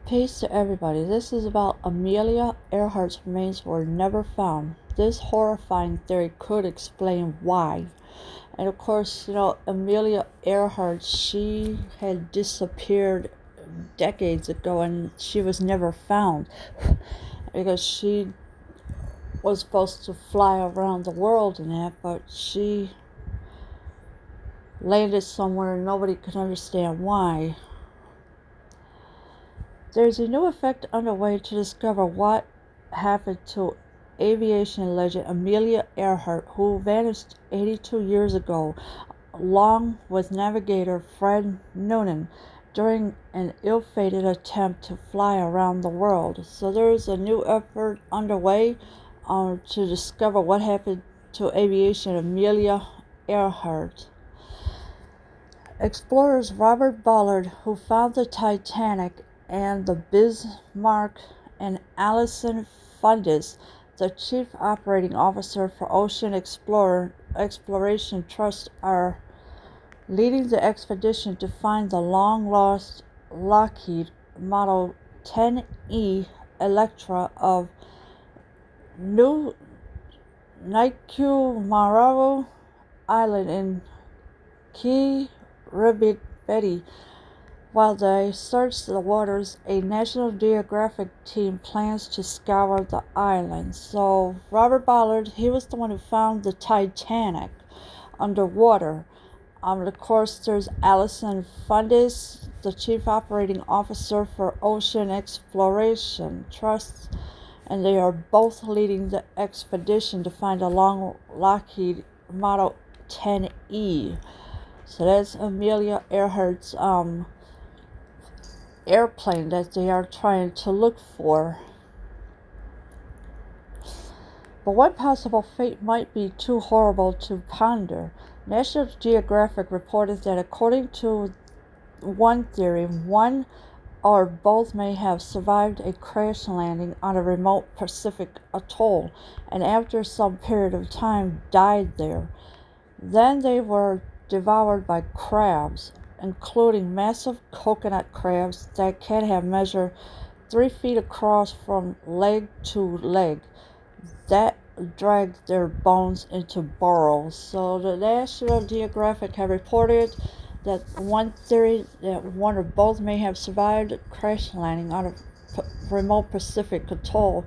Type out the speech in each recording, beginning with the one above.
Peace to everybody. This is about Amelia Earhart's remains were never found. This horrifying theory could explain why. And of course, Amelia Earhart, she had disappeared decades ago and she was never found because she was supposed to fly around the world and that, but she landed somewhere and nobody could understand why. There's a new effort underway to discover what happened to aviation legend Amelia Earhart, who vanished 82 years ago, along with navigator Fred Noonan, during an ill-fated attempt to fly around the world. So there's a new effort underway to discover what happened to aviation Amelia Earhart. Explorers Robert Ballard, who found the Titanic, and the Bismarck, and Alison Fundis, the Chief Operating Officer for Ocean Exploration Trust, are leading the expedition to find the long-lost Lockheed Model 10E Electra of New Nikumaroro Island in Kiribati. While they search the waters, a National Geographic team plans to scour the island. So Robert Ballard, he was the one who found the Titanic underwater. Of course, there's Alison Fundis, the Chief Operating Officer for Ocean Exploration Trust, and they are both leading the expedition to find a long Lockheed Model 10E. So that's Amelia Earhart's airplane that they are trying to look for. But what possible fate might be too horrible to ponder? National Geographic reported that according to one theory, one or both may have survived a crash landing on a remote Pacific atoll and after some period of time died there. Then they were devoured by crabs, including massive coconut crabs that can have measured 3 feet across from leg to leg, that dragged their bones into burrows. So the National Geographic have reported that one theory that one or both may have survived a crash landing on a remote Pacific atoll.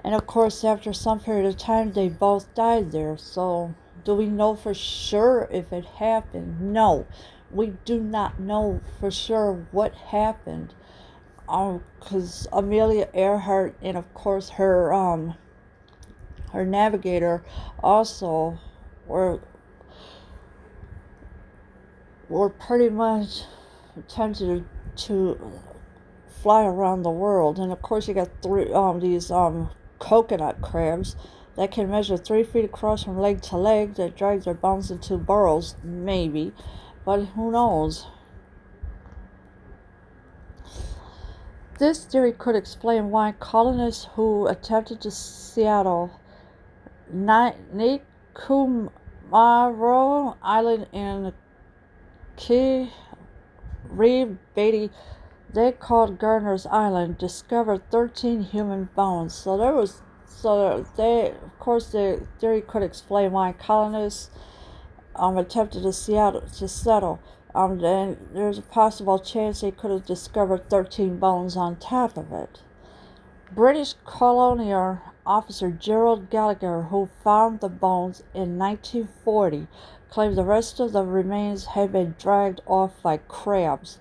And of course, after some period of time, they both died there. So do we know for sure if it happened? No, we do not know for sure what happened. Because Amelia Earhart and of course her navigator also were pretty much attempted to fly around the world. And of course, you got these coconut crabs that can measure 3 feet across from leg to leg that drag their bones into burrows, maybe, but who knows? This theory could explain why colonists who attempted to Seattle, Nikumaroro Island in Kiribati, they called Garner's Island, discovered 13 human bones. So the theory could explain why colonists attempted to settle. Then there's a possible chance they could have discovered 13 bones on top of it. British colonial officer Gerald Gallagher, who found the bones in 1940, claimed the rest of the remains had been dragged off by crabs.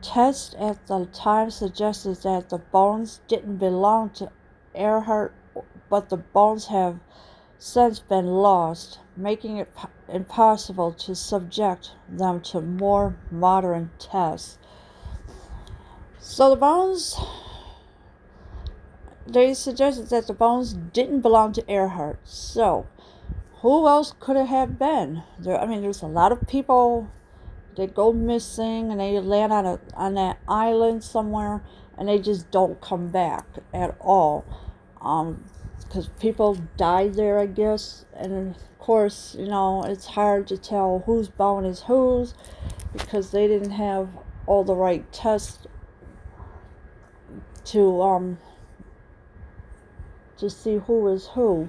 Tests at the time suggested that the bones didn't belong to Earhart, but the bones have since been lost, making it impossible to subject them to more modern tests. So the bones, they suggested that the bones didn't belong to Earhart. So who else could it have been? There's a lot of people. They go missing and they land on that island somewhere and they just don't come back at all. because people died there, I guess. And of course, it's hard to tell whose bone is whose because they didn't have all the right tests to see who is who.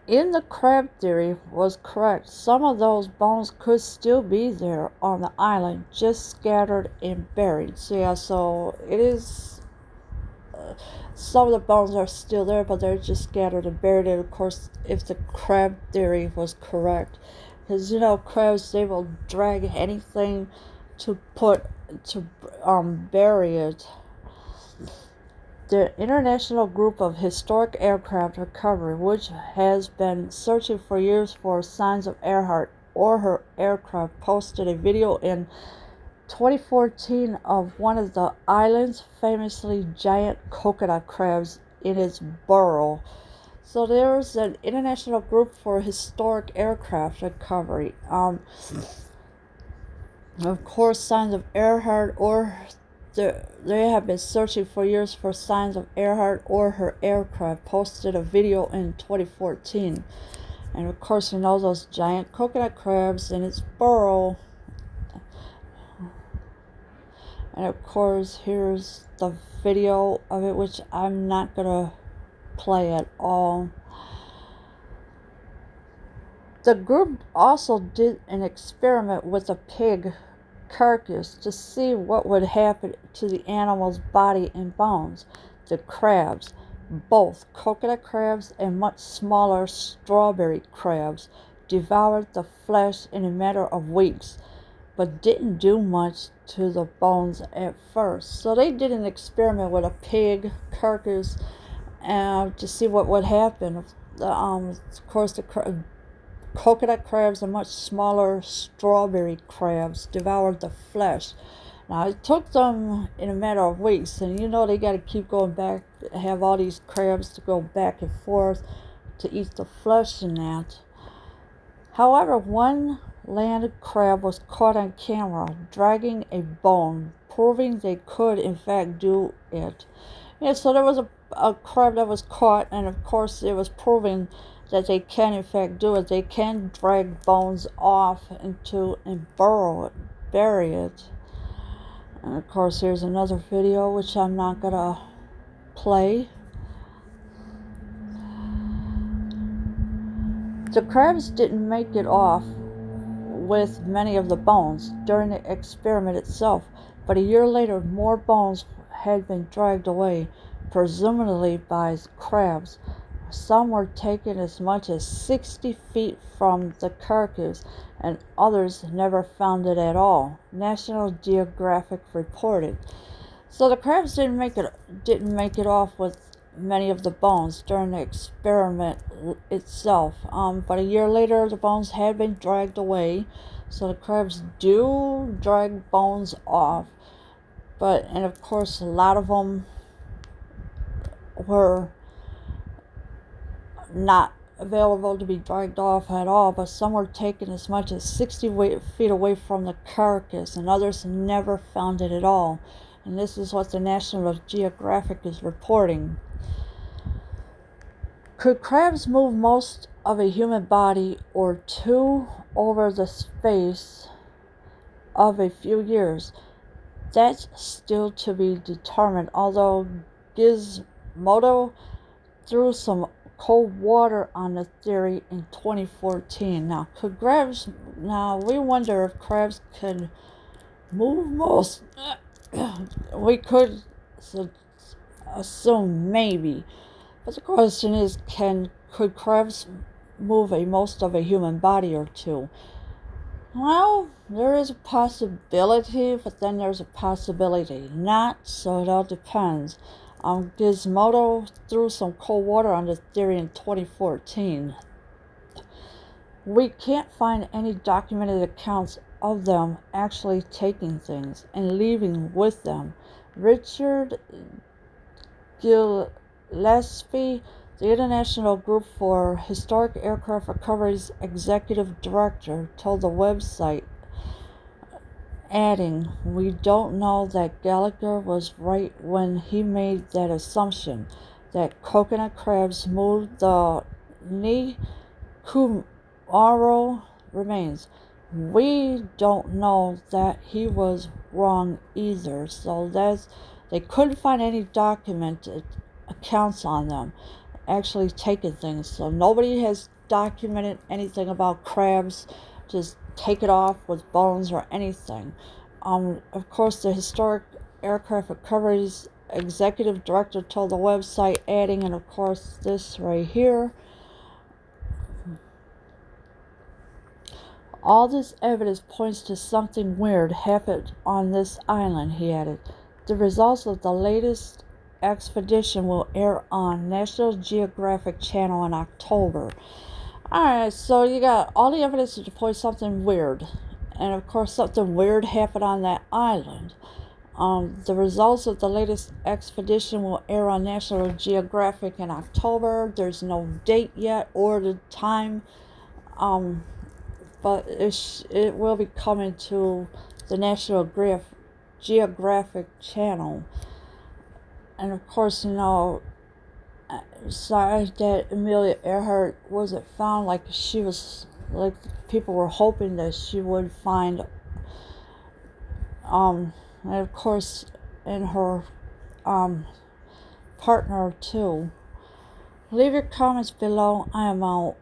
In the crab theory was correct. Some of those bones could still be there on the island, just scattered and buried. So yeah, so it is. Some of the bones are still there, but they're just scattered and buried. And of course, if the crab theory was correct, because crabs, they will drag anything to bury it. The International Group of Historic Aircraft Recovery, which has been searching for years for signs of Earhart or her aircraft, posted a video in 2014 of one of the island's famously giant coconut crabs in its burrow. So there's an International Group for Historic Aircraft Recovery. Of course, signs of Earhart or they have been searching for years for signs of Earhart or her aircraft, posted a video in 2014. And of course, those giant coconut crabs in its burrow. And of course, here's the video of it, which I'm not going to play at all. The group also did an experiment with a pig carcass to see what would happen to the animal's body and bones. The crabs, both coconut crabs and much smaller strawberry crabs, devoured the flesh in a matter of weeks, but didn't do much to the bones at first. So they did an experiment with a pig carcass to see what would happen. Of course, the coconut crabs and much smaller strawberry crabs devoured the flesh. Now, it took them in a matter of weeks, and they got to keep going back, have all these crabs to go back and forth to eat the flesh and that. However, one land crab was caught on camera dragging a bone, proving they could in fact do it. Yeah, so there was a crab that was caught, and of course it was proving that they can in fact do it. They can drag bones off into and bury it. And of course, here's another video which I'm not gonna play. The crabs didn't make it off with many of the bones during the experiment itself, but a year later more bones had been dragged away, presumably by crabs. Some were taken as much as 60 feet from the carcass, and others never found it at all, National Geographic reported. So the crabs didn't make it off with many of the bones during the experiment itself. But a year later, the bones had been dragged away. So the crabs do drag bones off. And of course, a lot of them were not available to be dragged off at all, but some were taken as much as 60 feet away from the carcass, and others never found it at all. And this is what the National Geographic is reporting. Could crabs move most of a human body or two over the space of a few years? That's still to be determined, although Gizmodo threw some cold water on the theory in 2014. Now, we wonder if crabs could move most. We could assume maybe. But the question is, could crabs move most of a human body or two? Well, there is a possibility, but then there's a possibility not, so it all depends. Gizmodo threw some cold water on the theory in 2014. We can't find any documented accounts of them actually taking things and leaving with them. Richard Gillespie, the International Group for Historic Aircraft Recovery's executive director, told the website adding, "We don't know that Gallagher was right when he made that assumption that coconut crabs moved the Nikumaru remains. We don't know that he was wrong either." So they couldn't find any documented accounts on them actually taking things. So nobody has documented anything about crabs just take it off with bones or anything. Of course, the Historic Aircraft Recovery's executive director told the website, adding, and of course this right here, "All this evidence points to something weird happened on this island," he added. "The results of the latest expedition will air on National Geographic Channel in October." Alright, so you got all the evidence to point something weird. And of course, something weird happened on that island. The results of the latest expedition will air on National Geographic in October. There's no date yet or the time. But it will be coming to the National Geographic Channel. And of course, sorry that Amelia Earhart wasn't found like she was, like people were hoping that she would find. And of course, in her partner too. Leave your comments below. I am out.